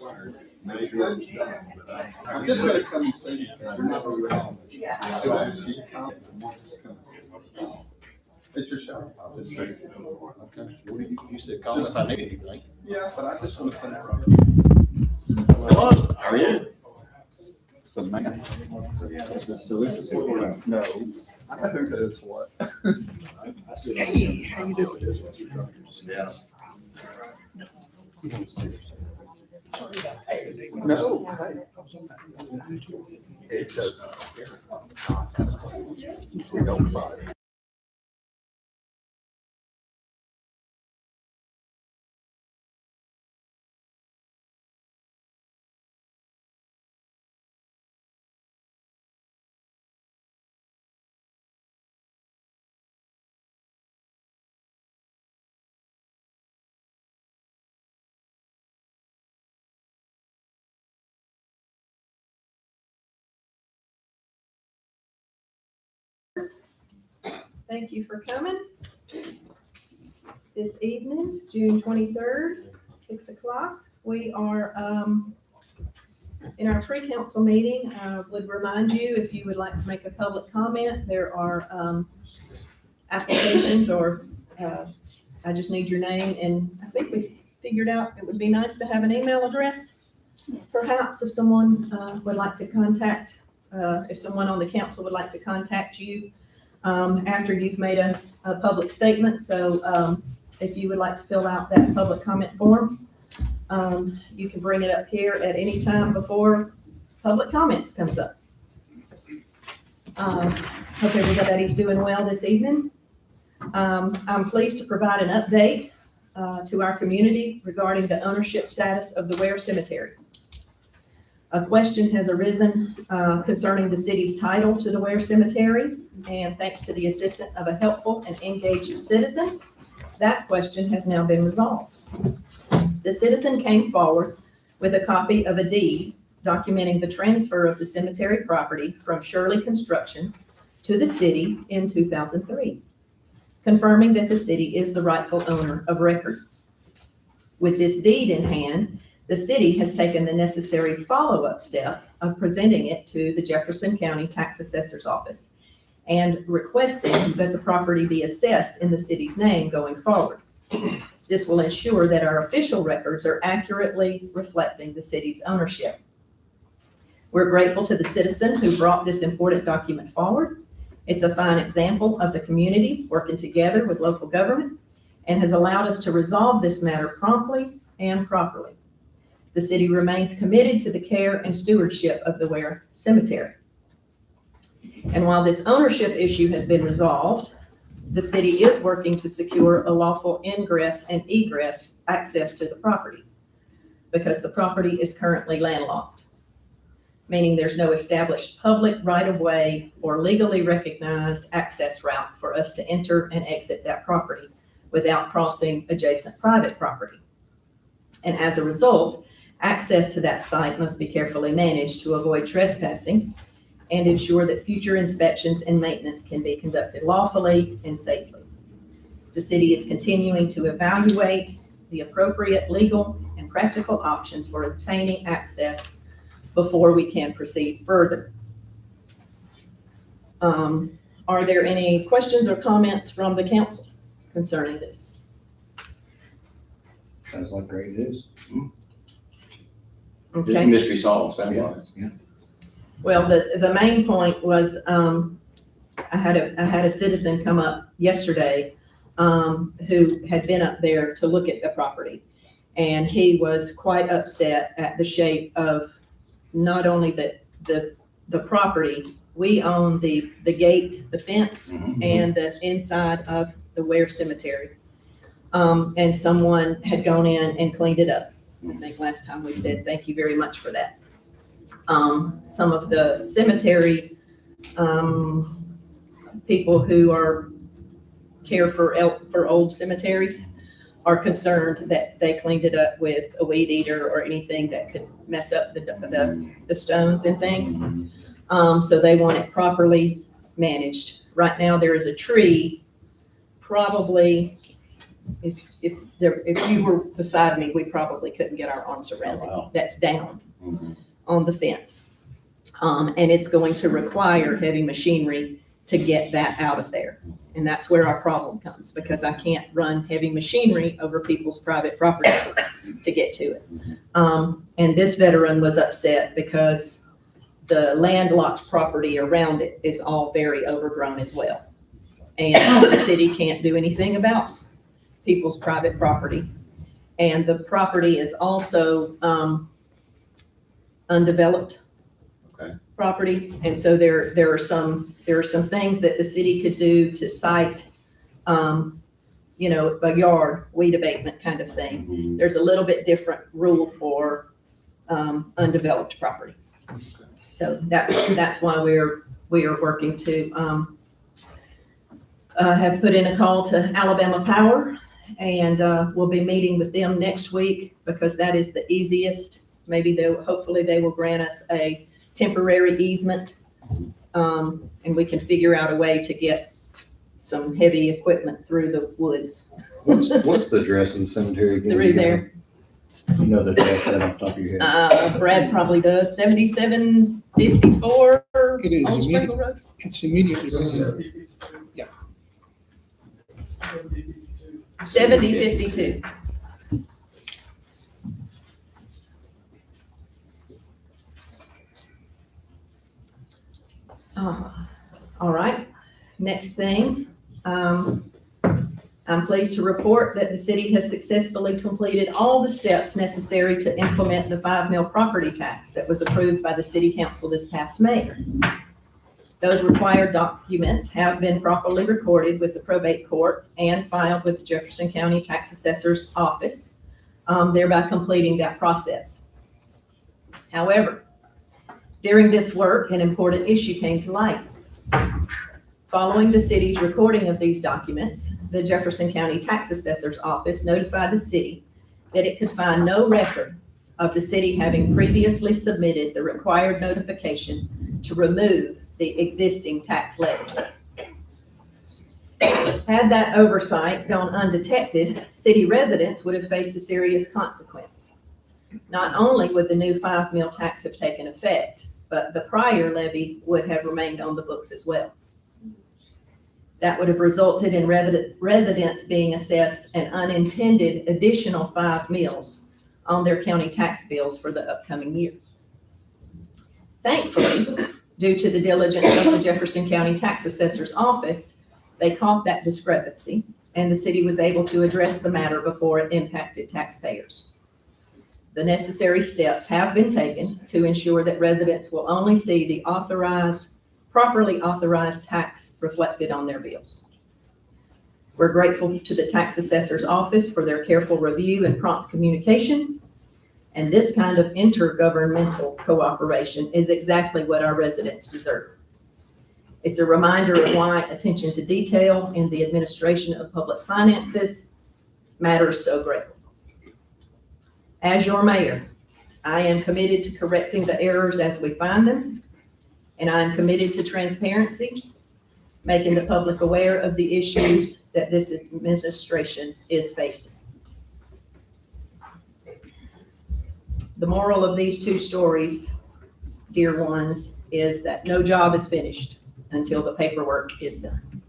I'm just gonna come and see you. You're not around. It's your show. Okay. You said call if I need anything. Yeah, but I just want to send it right. Hello, how are you? So, man. So this is what we're, no, I know who does what. Hey, how you doing? Yes. No, hey. It does. Don't bother. Thank you for coming this evening, June 23rd, 6 o'clock. We are in our pre-council meeting. I would remind you, if you would like to make a public comment, there are applications or I just need your name, and I think we figured out it would be nice to have an email address. Perhaps if someone would like to contact, if someone on the council would like to contact you after you've made a public statement. So if you would like to fill out that public comment form, you can bring it up here at any time before public comments comes up. Hope everybody's doing well this evening. I'm pleased to provide an update to our community regarding the ownership status of the Ware Cemetery. A question has arisen concerning the city's title to the Ware Cemetery, and thanks to the assistance of a helpful and engaged citizen, that question has now been resolved. The citizen came forward with a copy of a deed documenting the transfer of the cemetery property from Shirley Construction to the city in 2003, confirming that the city is the rightful owner of record. With this deed in hand, the city has taken the necessary follow-up step of presenting it to the Jefferson County Tax Assessor's Office and requesting that the property be assessed in the city's name going forward. This will ensure that our official records are accurately reflecting the city's ownership. We're grateful to the citizen who brought this important document forward. It's a fine example of the community working together with local government and has allowed us to resolve this matter promptly and properly. The city remains committed to the care and stewardship of the Ware Cemetery. And while this ownership issue has been resolved, the city is working to secure a lawful ingress and egress access to the property because the property is currently landlocked, meaning there's no established public right-of-way or legally recognized access route for us to enter and exit that property without crossing adjacent private property. And as a result, access to that site must be carefully managed to avoid trespassing and ensure that future inspections and maintenance can be conducted lawfully and safely. The city is continuing to evaluate the appropriate legal and practical options for obtaining access before we can proceed further. Are there any questions or comments from the council concerning this? Sounds like great news. Okay. Mystery solved, sounds like. Yeah. Well, the main point was, I had a citizen come up yesterday, who had been up there to look at the property. And he was quite upset at the shape of not only the property, we own the gate, the fence, and the inside of the Ware Cemetery. And someone had gone in and cleaned it up. I think last time we said, thank you very much for that. Some of the cemetery people who care for old cemeteries are concerned that they cleaned it up with a weed eater or anything that could mess up the stones and things. So they want it properly managed. Right now there is a tree probably if you were beside me, we probably couldn't get our arms around it. Wow. That's down Mhm. on the fence. And it's going to require heavy machinery to get that out of there. And that's where our problem comes, because I can't run heavy machinery over people's private property to get to it. And this veteran was upset because the landlocked property around it is all very overgrown as well. And the city can't do anything about people's private property. And the property is also undeveloped property. And so there are some things that the city could do to cite, a yard weed abatement kind of thing. Mhm. There's a little bit different rule for undeveloped property. So that's why we are working to have put in a call to Alabama Power, and we'll be meeting with them next week, because that is the easiest. Hopefully they will grant us a temporary easement, and we can figure out a way to get some heavy equipment through the woods. What's the address of the cemetery again? Through there. You know the address that off the top of your head? Brad probably does, 7754 It is Old Sprinkle Road. It's immediately right there. 7052. All right, next thing. I'm pleased to report that the city has successfully completed all the steps necessary to implement the 5 mil property tax that was approved by the city council this past May. Those required documents have been properly recorded with the probate court and filed with the Jefferson County Tax Assessor's Office, thereby completing that process. However, during this work, an important issue came to light. Following the city's recording of these documents, the Jefferson County Tax Assessor's Office notified the city that it could find no record of the city having previously submitted the required notification to remove the existing tax levy. Had that oversight gone undetected, city residents would have faced a serious consequence. Not only would the new 5 mil tax have taken effect, but the prior levy would have remained on the books as well. That would have resulted in residents being assessed an unintended additional 5 mils on their county tax bills for the upcoming year. Thankfully, due to the diligence of the Jefferson County Tax Assessor's Office, they caught that discrepancy, and the city was able to address the matter before it impacted taxpayers. The necessary steps have been taken to ensure that residents will only see the properly authorized tax reflected on their bills. We're grateful to the Tax Assessor's Office for their careful review and prompt communication. And this kind of intergovernmental cooperation is exactly what our residents deserve. It's a reminder of why attention to detail in the administration of public finances matters so greatly. As your mayor, I am committed to correcting the errors as we find them, and I am committed to transparency, making the public aware of the issues that this administration is facing. The moral of these two stories, dear ones, is that no job is finished until the paperwork is done.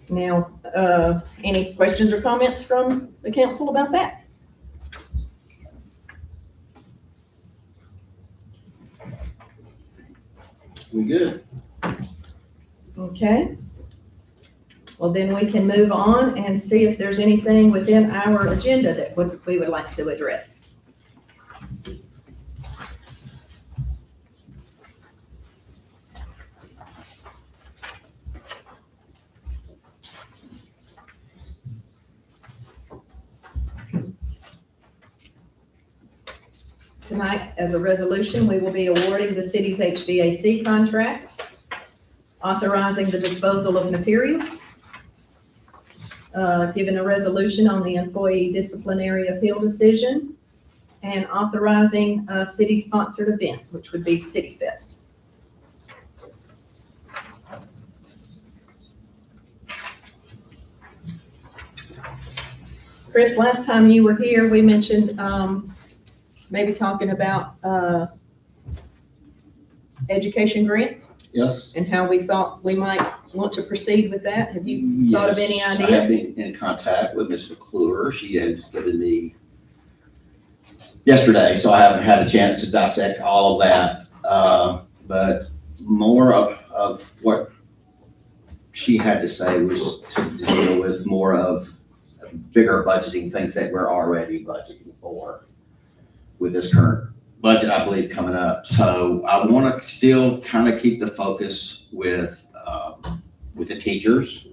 Now, any questions or comments from the council about that? We good? Okay. Well, then we can move on and see if there's anything within our agenda that we would like to address. Tonight, as a resolution, we will be awarding the city's HVAC contract, authorizing the disposal of materials, giving a resolution on the employee disciplinary appeal decision, and authorizing a city-sponsored event, which would be City Fest. Chris, last time you were here, we mentioned, maybe talking about, education grants Yes. and how we thought we might want to proceed with that. Have you thought of any Yes, ideas? I have been in contact with Ms. McClure. She has given me yesterday, so I haven't had a chance to dissect all of that. But more of what she had to say was to deal with more of bigger budgeting, things that we're already budgeting for with this current budget, I believe, coming up. So I want to still kind of keep the focus with the teachers.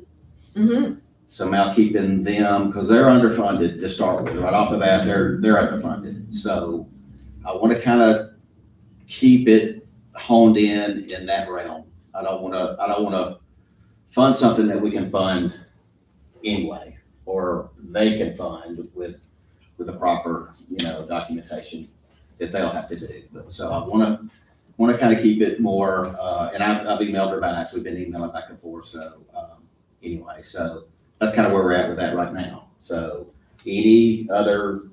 Mm-hmm. Somehow keeping them, because they're underfunded to start with, right off the bat, they're underfunded. So I want to kind of keep it honed in that realm. I don't want to fund something that we can fund anyway, or they can fund with the proper, documentation that they'll have to do. But so I want to kind of keep it more, and I've emailed her back, so we've been emailing back and forth. So anyway, so that's kind of where we're at with that right now. So any other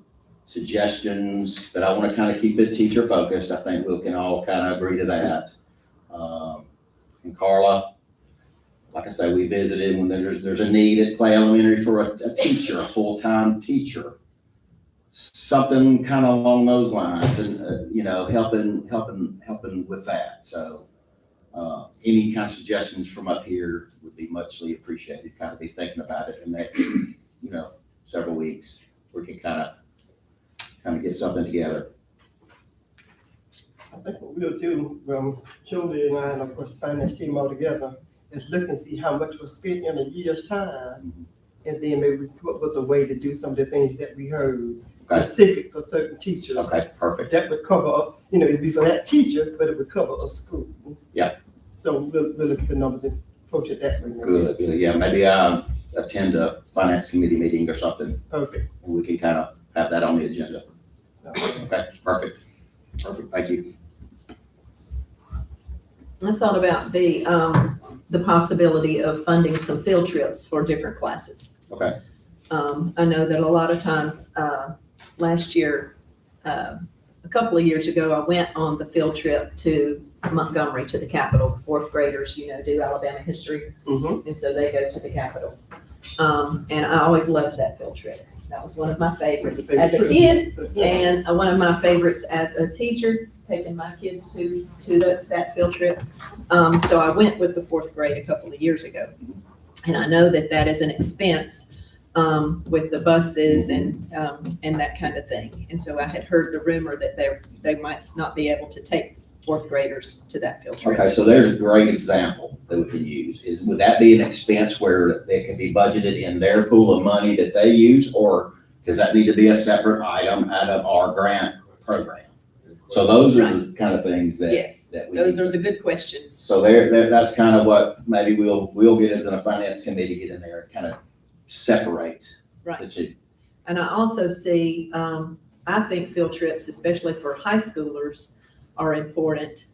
suggestions? But I want to kind of keep it teacher focused. I think we can all kind of agree to that. And Carla, like I say, we visited when there's a need at Clay Elementary for a teacher, a full-time teacher. Something kind of along those lines, and helping with that. So any kind of suggestions from up here would be muchly appreciated. Kind of be thinking about it in the next, several weeks. We can kind of get something together. I think what we'll do, Julie and I, and of course, the finance team all together, is look and see how much was spent in a year's time. And then maybe we come up with a way to do some of the things that we heard Okay. specific for certain teachers. Okay, perfect. That would cover, it'd be for that teacher, but it would cover a school. Yeah. So we'll look at the numbers and approach it that way. Good. Yeah, maybe attend a finance committee meeting or something, Perfect. and we can kind of have that on the agenda. So, Okay, perfect. Thank you. I thought about the possibility of funding some field trips for different classes. Okay. I know that a lot of times, last year, a couple of years ago, I went on the field trip to Montgomery, to the Capitol. The fourth graders, do Alabama history, mhm. and so they go to the Capitol. And I always loved that field trip. That was one of my favorites as a kid, and one of my favorites as a teacher, taking my kids to that field trip. So I went with the fourth grade a couple of years ago. And I know that is an expense with the buses and that kind of thing. And so I had heard the rumor that they might not be able to take fourth graders to that field trip. Okay, so there's a great example that we can use. Would that be an expense where they can be budgeted in their pool of money that they use, or does that need to be a separate item out of our grant program? So those are the kind of things that. Yes, that we those need. are the good questions. So that's kind of what maybe we'll get as a finance committee, get in there and kind of separate the Right. two. And I also see, I think field trips, especially for high schoolers, are important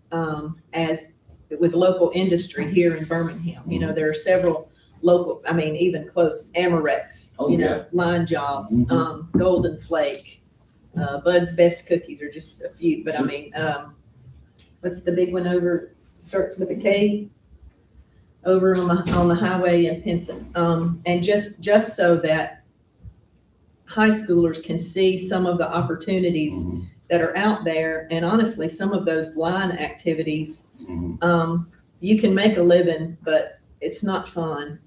as with local industry here in Birmingham. There are several local, even close Amorex, Oh, yeah. line jobs, Golden Flake, Bud's Best Cookies are just a few, but what's the big one over, starts with a K? Over on the highway in Pinson. And just so that high schoolers can see some of the opportunities that are out there. And honestly, some of those line activities, you can make a living, but it's not fun.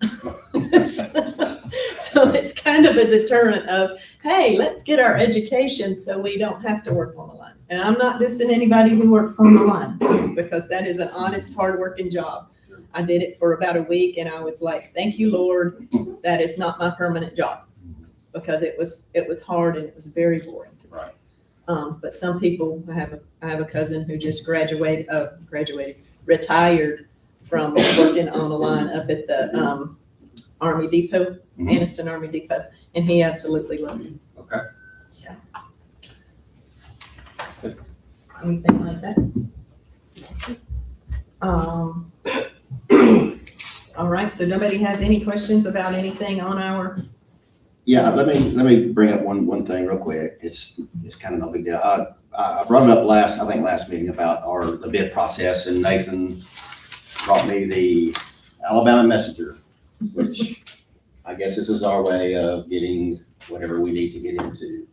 So it's kind of a deterrent of, hey, let's get our education so we don't have to work on the line. And I'm not dissing anybody who works on the line, because that is an honest, hardworking job. I did it for about a week and I was like, thank you, Lord, that is not my permanent job, because it was hard and it was very boring. Right. But some people, I have a cousin who just retired from working on a line up at the Army Depot, Anniston Army Depot, and he absolutely loved it. Okay. So. Anything like that? All right, so nobody has any questions about anything on our Yeah, let me bring up one thing real quick. It's kind of no big deal. I brought it up last meeting about the bid process, and Nathan brought me the Alabama Messenger, which I guess this is our way of getting whatever we need to get into.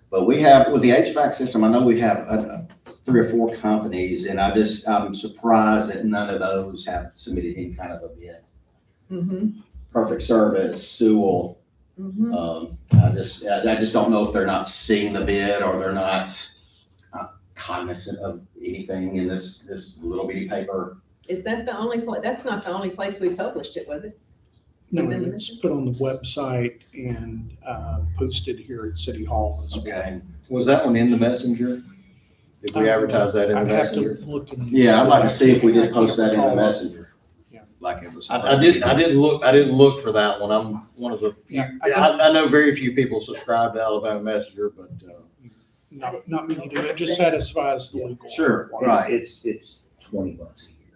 But we have, with the HVAC system, I know we have 3 or 4 companies, and I'm surprised that none of those have submitted any kind of a bid. Mm-hmm, Perfect Service, Sewell. mm-hmm. I just don't know if they're not seeing the bid or they're not cognizant of anything in this little bitty paper. Is that the only place? That's not the only place we published it, was it? No, Is it in it's put on the website and posted here at City Hall as well. Okay. Was that one in the messenger? Did we advertise that in the I'd have to messenger? look and. Yeah, I'd like to see if we did post that in the messenger. Yeah. Like it was. I didn't look for that one. I'm one of the few, Yeah, I know very few people subscribe to Alabama Messenger, but, Not many do. It just satisfies the legal. Sure, requirements. right. It's $20 a year,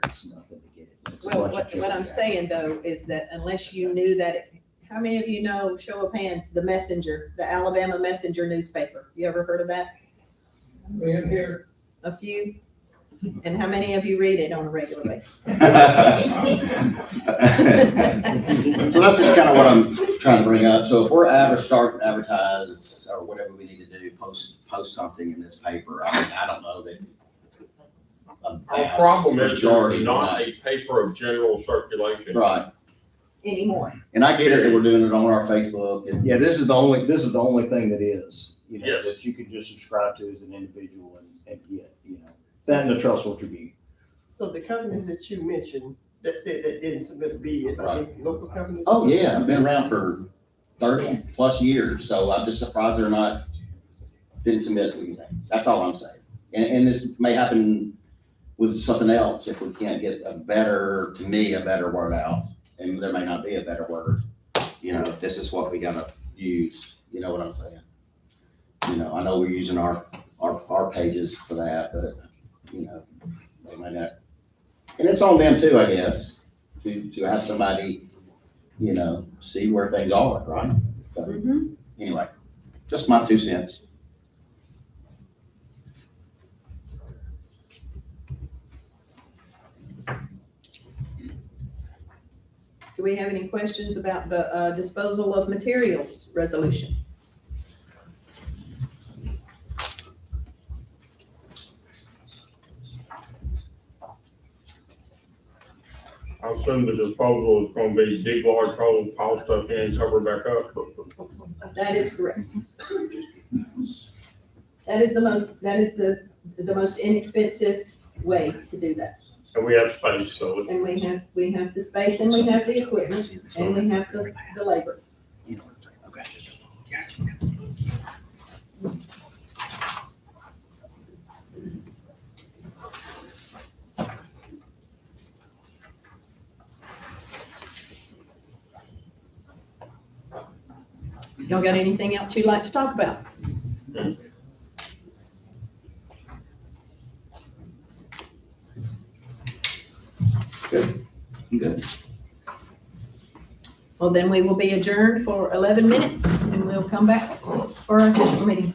it's nothing to get it. It's a Well, bunch of what I'm children. saying though is that unless you knew that, how many of you know, show of hands, the Messenger, the Alabama Messenger newspaper? You ever heard of that? In here. A few? And how many of you read it on a regular basis? So that's just kind of what I'm trying to bring up. So if we're starting to advertise or whatever we need to do, post something in this paper, I mean, I don't know that. Our problem is Majority it's not a paper of general circulation. Right, Anymore. and I get it that we're doing it on our Facebook and. yeah, this is the only thing that is, Yes. that you can just subscribe to as an individual and get, that and the Trust Review. So the companies that you mentioned, that said that didn't submit a bid, are they local companies? Oh, yeah, I've been around for 30+ years, so I'm just surprised they're didn't submit anything. That's all I'm saying. And this may happen with something else if we can't get a better word out. And there may not be a better word, if this is what we gotta use, you know what I'm saying? I know we're using our pages for that, but, they may not. And it's on them too, I guess, to have somebody, see where things are, right? So, Mm-hmm. anyway, just my 2 cents. Do we have any questions about the disposal of materials resolution? I assume the disposal is gonna be dig large hole, pile stuff in, cover back up. That is correct. That is the most inexpensive way to do that. And we have space, so And we have the space and we have the equipment and we have the labor. Okay. Y'all got anything else you'd like to talk about? Good. Well, then we will be adjourned for 11 minutes and we'll come back for our council meeting.